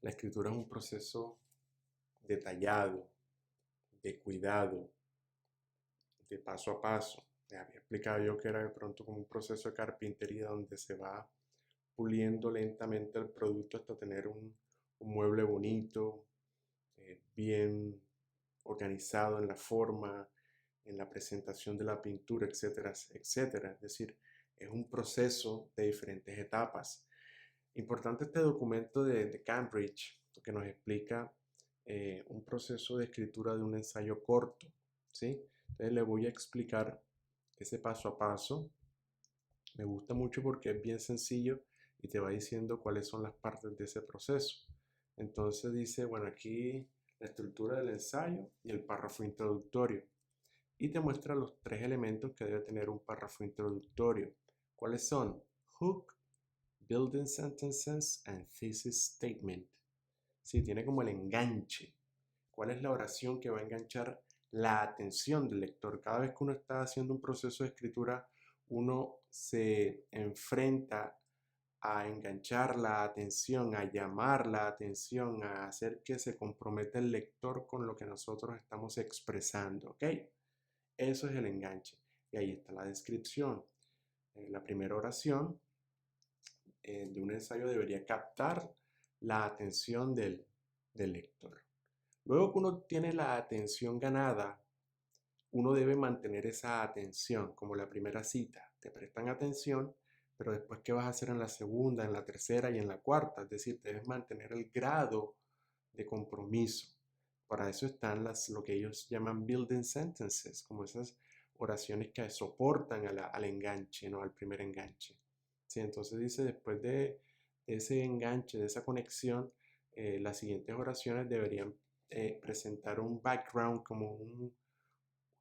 La escritura es un proceso detallado, de cuidado, de paso a paso. Les había explicado yo que era de pronto como un proceso de carpintería donde se va puliendo lentamente el producto hasta tener un mueble bonito, bien organizado en la forma, en la presentación de la pintura, etcétera, etcétera. Es decir, es un proceso de diferentes etapas. Importante este documento de Cambridge que nos explica un proceso de escritura de un ensayo corto, ¿sí? Entonces le voy a explicar ese paso a paso. Me gusta mucho porque es bien sencillo y te va diciendo cuáles son las partes de ese proceso. Entonces dice, bueno, aquí la estructura del ensayo y el párrafo introductorio. Y te muestra los tres elementos que debe tener un párrafo introductorio. ¿Cuáles son? Hook, building sentences and thesis statement. Sí, tiene como el enganche. ¿Cuál es la oración que va a enganchar la atención del lector? Cada vez que uno está haciendo un proceso de escritura, uno se enfrenta a enganchar la atención, a llamar la atención, a hacer que se comprometa el lector con lo que nosotros estamos expresando, ¿ok? Eso es el enganche. Y ahí está la descripción. La primera oración de un ensayo debería captar la atención del lector. Luego que uno tiene la atención ganada, uno debe mantener esa atención, como la primera cita. Te prestan atención, pero después, ¿qué vas a hacer en la segunda, en la tercera y en la cuarta? Es decir, debes mantener el grado de compromiso. Para eso están lo que ellos llaman building sentences, como esas oraciones que soportan al enganche, ¿no? Al primer enganche. ¿Sí? Entonces dice, después de ese enganche, de esa conexión, las siguientes oraciones deberían presentar un background, como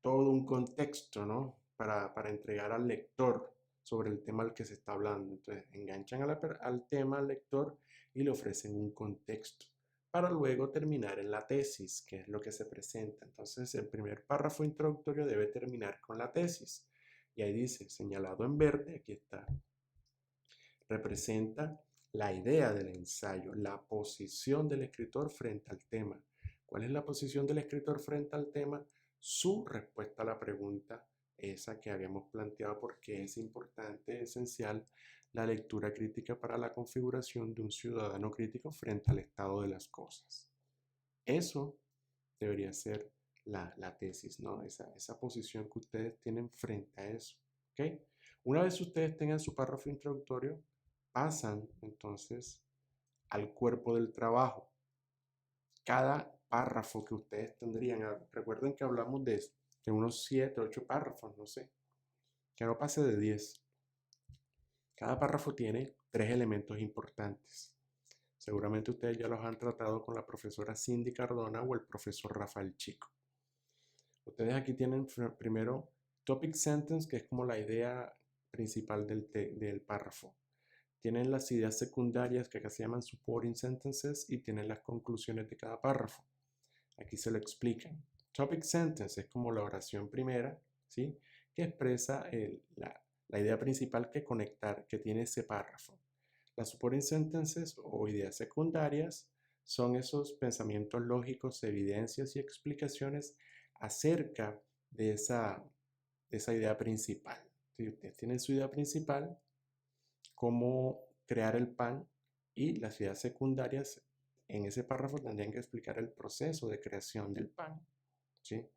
todo un contexto, ¿no? Para entregar al lector sobre el tema al que se está hablando. Entonces, enganchan al tema al lector y le ofrecen un contexto para luego terminar en la tesis, que es lo que se presenta. Entonces, el primer párrafo introductorio debe terminar con la tesis. Y ahí dice, señalado en verde, aquí está, representa la idea del ensayo, la posición del escritor frente al tema. ¿Cuál es la posición del escritor frente al tema? Su respuesta a la pregunta, esa que habíamos planteado, porque es importante, esencial, la lectura crítica para la configuración de un ciudadano crítico frente al estado de las cosas. Eso debería ser la tesis, ¿no? Esa posición que ustedes tienen frente a eso. ¿Ok? Una vez ustedes tengan su párrafo introductorio, pasan entonces al cuerpo del trabajo. Cada párrafo que ustedes tendrían, recuerden que hablamos de unos 7, 8 párrafos, no sé, que no pase de 10. Cada párrafo tiene 3 elementos importantes. Seguramente ustedes ya los han tratado con la profesora Cindy Cardona o el profesor Rafael Chico. Ustedes aquí tienen primero topic sentence, que es como la idea principal del párrafo. Tienen las ideas secundarias, que acá se llaman supporting sentences, y tienen las conclusiones de cada párrafo. Aquí se lo explican. Topic sentence es como la oración primera, ¿sí? Que expresa la idea principal que tiene ese párrafo. Las supporting sentences o ideas secundarias son esos pensamientos lógicos, evidencias y explicaciones acerca de esa idea principal. Si ustedes tienen su idea principal, cómo crear el pan, y las ideas secundarias en ese párrafo tendrían que explicar el proceso de creación del pan, ¿sí?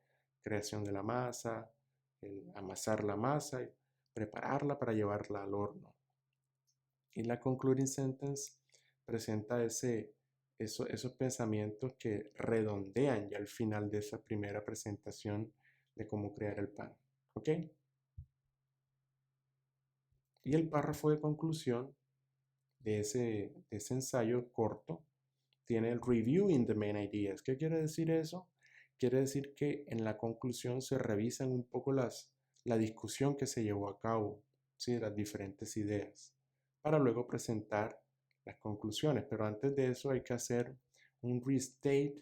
Creación de la masa, el amasar la masa y prepararla para llevarla al horno. Y la concluding sentence presenta esos pensamientos que redondean ya al final de esa primera presentación de cómo crear el pan. ¿Ok? Y el párrafo de conclusión de ese ensayo corto tiene el reviewing the main ideas. ¿Qué quiere decir eso? Quiere decir que en la conclusión se revisan un poco la discusión que se llevó a cabo, ¿sí? Las diferentes ideas, para luego presentar las conclusiones. Pero antes de eso hay que hacer un restate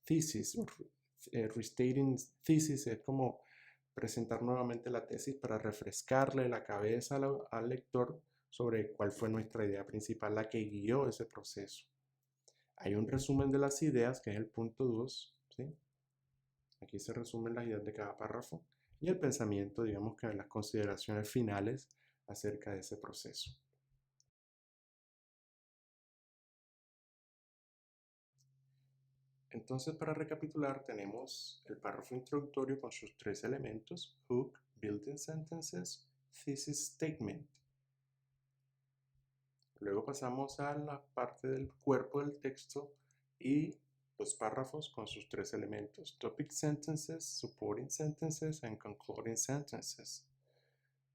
thesis. Restating thesis es como presentar nuevamente la tesis para refrescarle la cabeza al lector sobre cuál fue nuestra idea principal, la que guió ese proceso. Hay un resumen de las ideas, que es el punto 2, ¿sí? Aquí se resumen las ideas de cada párrafo. Y el pensamiento, digamos que las consideraciones finales acerca de ese proceso. Entonces, para recapitular, tenemos el párrafo introductorio con sus 3 elementos: hook, built-in sentences, thesis statement. Luego pasamos a la parte del cuerpo del texto y los párrafos con sus 3 elementos: topic sentences, supporting sentences, and concluding sentences.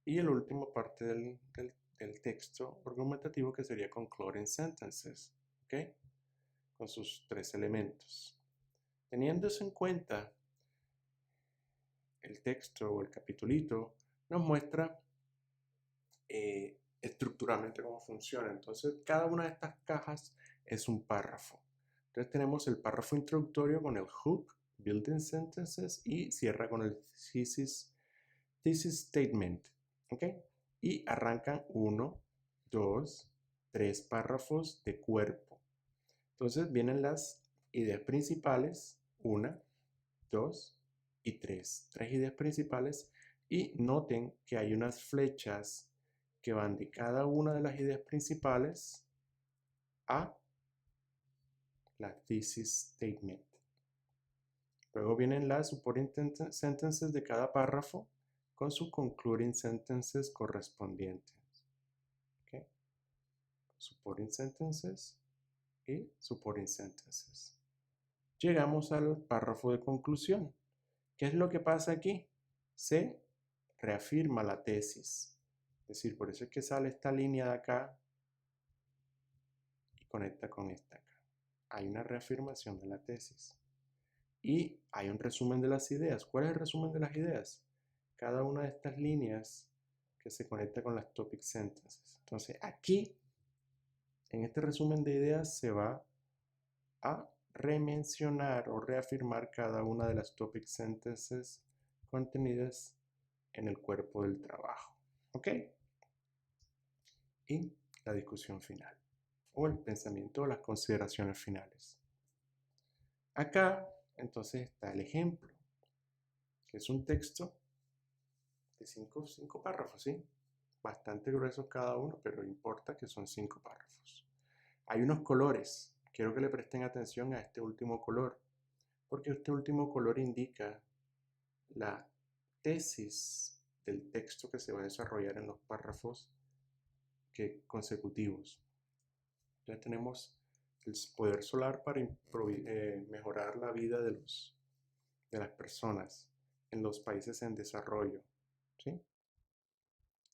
Y la última parte del texto argumentativo, que sería concluding sentences, ¿ok? Con sus 3 elementos. Teniendo eso en cuenta, el texto o el capitulito nos muestra estructuralmente cómo funciona. Entonces, cada una de estas cajas es un párrafo. Entonces tenemos el párrafo introductorio con el hook, built-in sentences, y cierra con el thesis statement, ¿ok? Y arrancan 1, 2, 3 párrafos de cuerpo. Entonces vienen las ideas principales, 1, 2 y 3. 3 ideas principales, y noten que hay unas flechas que van de cada una de las ideas principales a la thesis statement. Luego vienen las supporting sentences de cada párrafo con sus concluding sentences correspondientes. ¿Okay? Supporting sentences y supporting sentences. Llegamos al párrafo de conclusión. ¿Qué es lo que pasa aquí? Se reafirma la tesis. Es decir, por eso es que sale esta línea de acá y conecta con esta acá. Hay una reafirmación de la tesis. Y hay un resumen de las ideas. ¿Cuál es el resumen de las ideas? Cada una de estas líneas que se conecta con las topic sentences. Entonces, aquí, en este resumen de ideas, se va a remencionar o reafirmar cada una de las topic sentences contenidas en el cuerpo del trabajo. ¿Ok? Y la discusión final, o el pensamiento o las consideraciones finales. Acá, entonces, está el ejemplo, que es un texto de 5 párrafos, ¿sí? Bastante gruesos cada uno, pero importa que son 5 párrafos. Hay unos colores. Quiero que le presten atención a este último color, porque este último color indica la tesis del texto que se va a desarrollar en los párrafos consecutivos. Ya tenemos el poder solar para mejorar la vida de las personas en los países en desarrollo, ¿sí?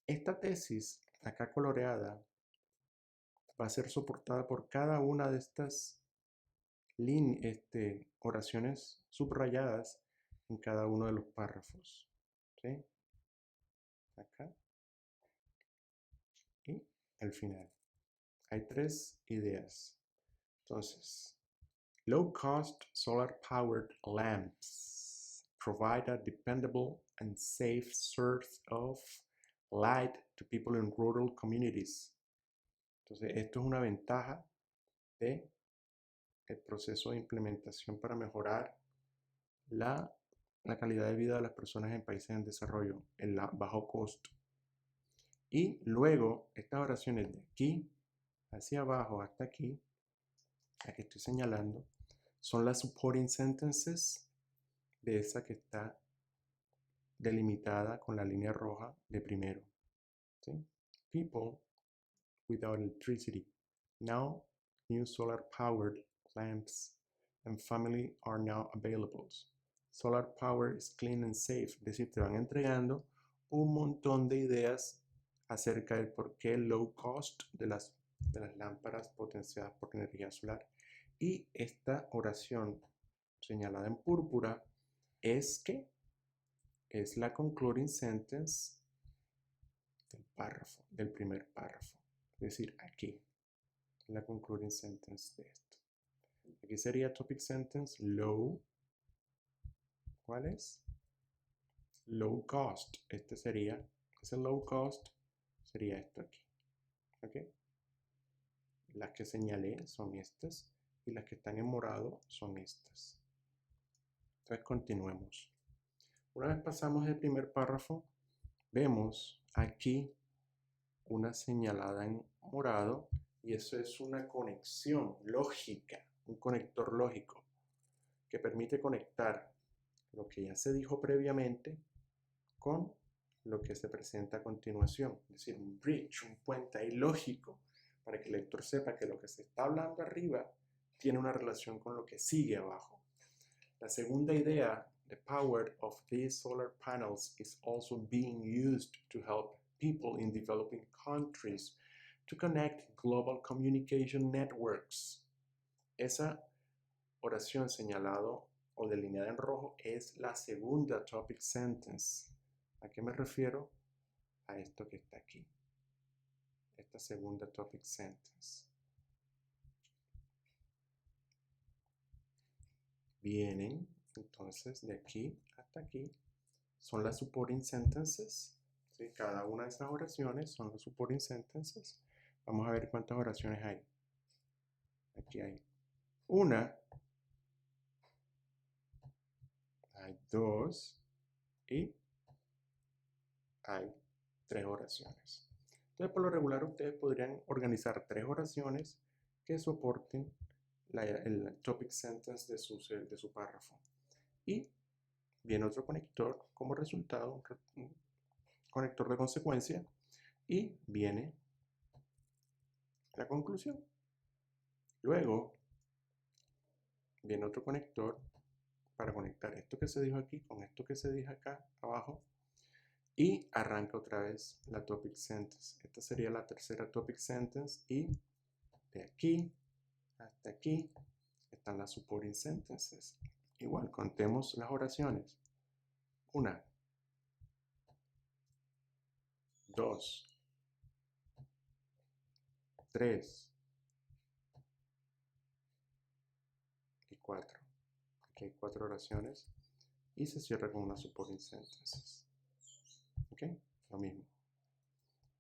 Esta tesis, acá coloreada, va a ser soportada por cada una de estas oraciones subrayadas en cada uno de los párrafos, ¿sí? Acá y al final. Hay 3 ideas. Entonces, low cost solar powered lamps provide a dependable and safe source of light to people in rural communities. Entonces, esto es una ventaja de el proceso de implementación para mejorar la calidad de vida de las personas en países en desarrollo, en bajo costo. Y luego, estas oraciones de aquí hacia abajo hasta aquí, aquí estoy señalando, son las supporting sentences de esa que está delimitada con la línea roja de primero, ¿sí? People without electricity. Now, new solar-powered lamps and family are now available. Solar power is clean and safe. Es decir, te van entregando un montón de ideas acerca del por qué low cost de las lámparas potenciadas por energía solar. Y esta oración señalada en púrpura es que es la concluding sentence del párrafo, del primer párrafo. Es decir, aquí, la concluding sentence de esto. Aquí sería topic sentence low. ¿Cuál es? Low cost. Este sería, ese low cost sería esto aquí. ¿Ok? Las que señalé son estas. y las que están en morado son estas. Entonces continuemos. Una vez pasamos el primer párrafo, vemos aquí una señalada en morado y eso es una conexión lógica, un conector lógico que permite conectar lo que ya se dijo previamente con lo que se presenta a continuación, es decir, un bridge, un puente ahí lógico para que el lector sepa que lo que se está hablando arriba tiene una relación con lo que sigue abajo. La segunda idea, the power of these solar panels is also being used to help people in developing countries to connect global communication networks. Esa oración señalado o delineada en rojo es la segunda topic sentence. ¿A qué me refiero? A esto que está aquí. Esta segunda topic sentence. Vienen entonces de aquí hasta aquí. Son las supporting sentences. ¿Sí? Cada una de esas oraciones son las supporting sentences. Vamos a ver cuántas oraciones hay. Aquí hay una, hay dos y hay tres oraciones. Entonces, por lo regular, ustedes podrían organizar tres oraciones que soporten el topic sentence de su párrafo. Y viene otro conector como resultado, un conector de consecuencia, y viene la conclusión. Luego, viene otro conector para conectar esto que se dijo aquí con esto que se dijo acá abajo. Y arranca otra vez la topic sentence. Esta sería la tercera topic sentence y de aquí hasta aquí están las supporting sentences. Igual, contemos las oraciones. 1, 2, 3 y 4. Aquí hay 4 oraciones y se cierra con una supporting sentences. ¿Ok? Lo mismo.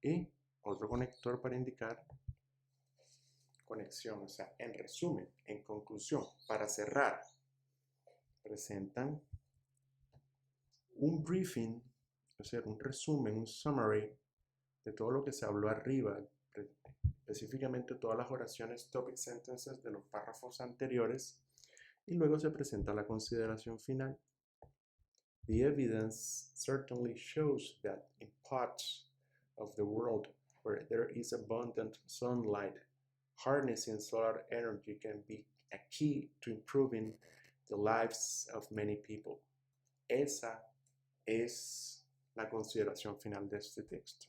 Y otro conector para indicar conexión, o sea, en resumen, en conclusión, para cerrar, presentan un briefing, o sea, un resumen, un summary de todo lo que se habló arriba, específicamente todas las oraciones topic sentences de los párrafos anteriores, y luego se presenta la consideración final. The evidence certainly shows that in parts of the world where there is abundant sunlight, harnessing solar energy can be a key to improving the lives of many people. Esa es la consideración final de este texto.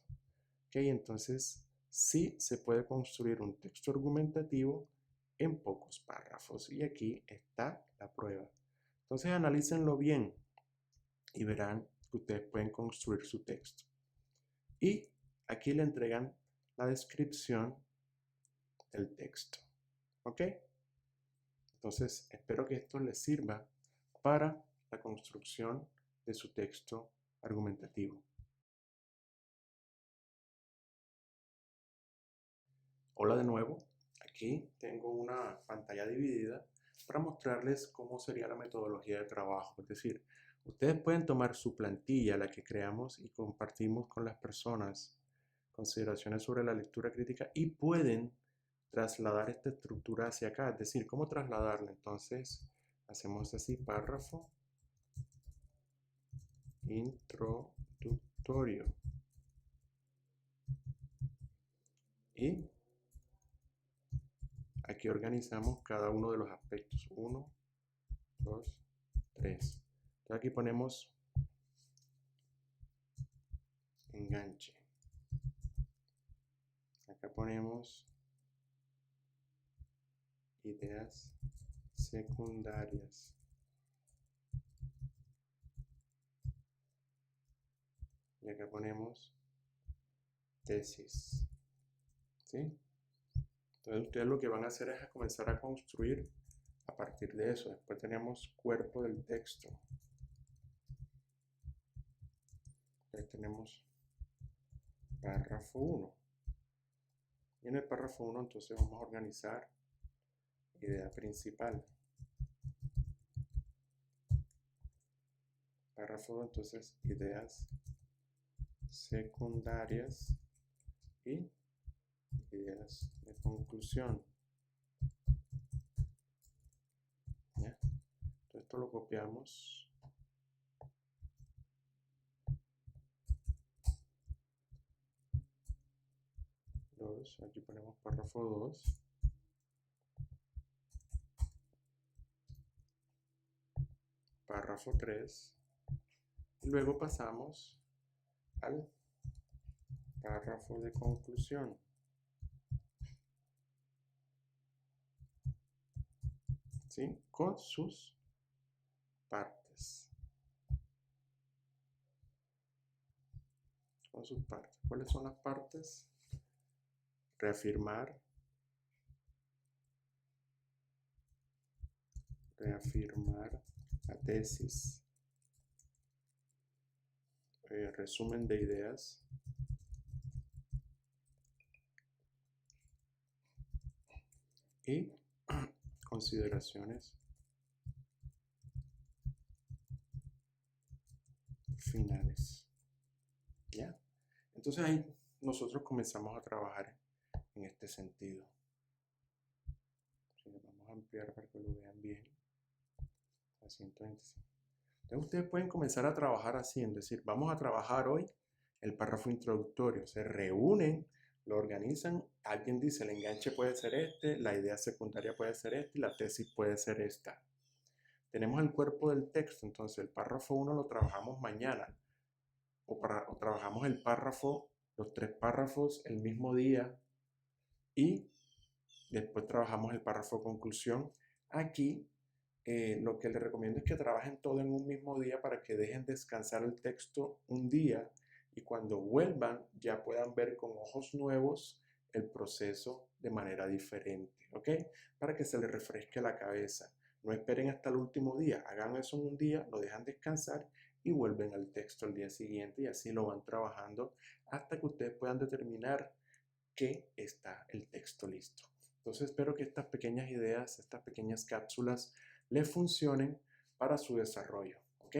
Ok, entonces sí se puede construir un texto argumentativo en pocos párrafos y aquí está la prueba. Entonces analícenlo bien y verán que ustedes pueden construir su texto. Y aquí le entregan la descripción del texto. ¿Ok? Entonces espero que esto les sirva para la construcción de su texto argumentativo. Hola de nuevo, aquí tengo una pantalla dividida para mostrarles cómo sería la metodología de trabajo. Es decir, ustedes pueden tomar su plantilla, la que creamos y compartimos con las personas, consideraciones sobre la lectura crítica, y pueden trasladar esta estructura hacia acá. Es decir, ¿cómo trasladarla? Entonces, hacemos así, párrafo introductorio. Y aquí organizamos cada uno de los aspectos. 1, 2, 3. Entonces aquí ponemos enganche. Acá ponemos ideas secundarias. Y acá ponemos tesis. ¿Sí? Entonces ustedes lo que van a hacer es comenzar a construir a partir de eso. Después tenemos cuerpo del texto. Entonces tenemos párrafo 1. Y en el párrafo 1 entonces vamos a organizar idea principal. Párrafo 2, entonces, ideas secundarias y ideas de conclusión. ¿Ya? Entonces, esto lo copiamos. Aquí ponemos párrafo 2. Párrafo 3. Y luego pasamos al párrafo de conclusión. ¿Sí? Con sus partes. Con sus partes. ¿Cuáles son las partes? Reafirmar la tesis, resumen de ideas, y consideraciones finales. ¿Ya? Entonces ahí nosotros comenzamos a trabajar en este sentido. Vamos a ampliar para que lo vean bien. A 125. Entonces ustedes pueden comenzar a trabajar así, es decir, vamos a trabajar hoy el párrafo introductorio. Se reúnen, lo organizan, alguien dice el enganche puede ser este, la idea secundaria puede ser esta y la tesis puede ser esta. Tenemos el cuerpo del texto, entonces el párrafo 1 lo trabajamos mañana o trabajamos el párrafo, los 3 párrafos el mismo día y después trabajamos el párrafo conclusión. Aquí lo que les recomiendo es que trabajen todo en un mismo día para que dejen descansar el texto un día y cuando vuelvan ya puedan ver con ojos nuevos el proceso de manera diferente, ¿ok? Para que se les refresque la cabeza. No esperen hasta el último día, hagan eso en un día, lo dejan descansar y vuelven al texto al día siguiente y así lo van trabajando hasta que ustedes puedan determinar que está el texto listo. Entonces espero que estas pequeñas ideas, estas pequeñas cápsulas les funcionen para su desarrollo, ¿ok?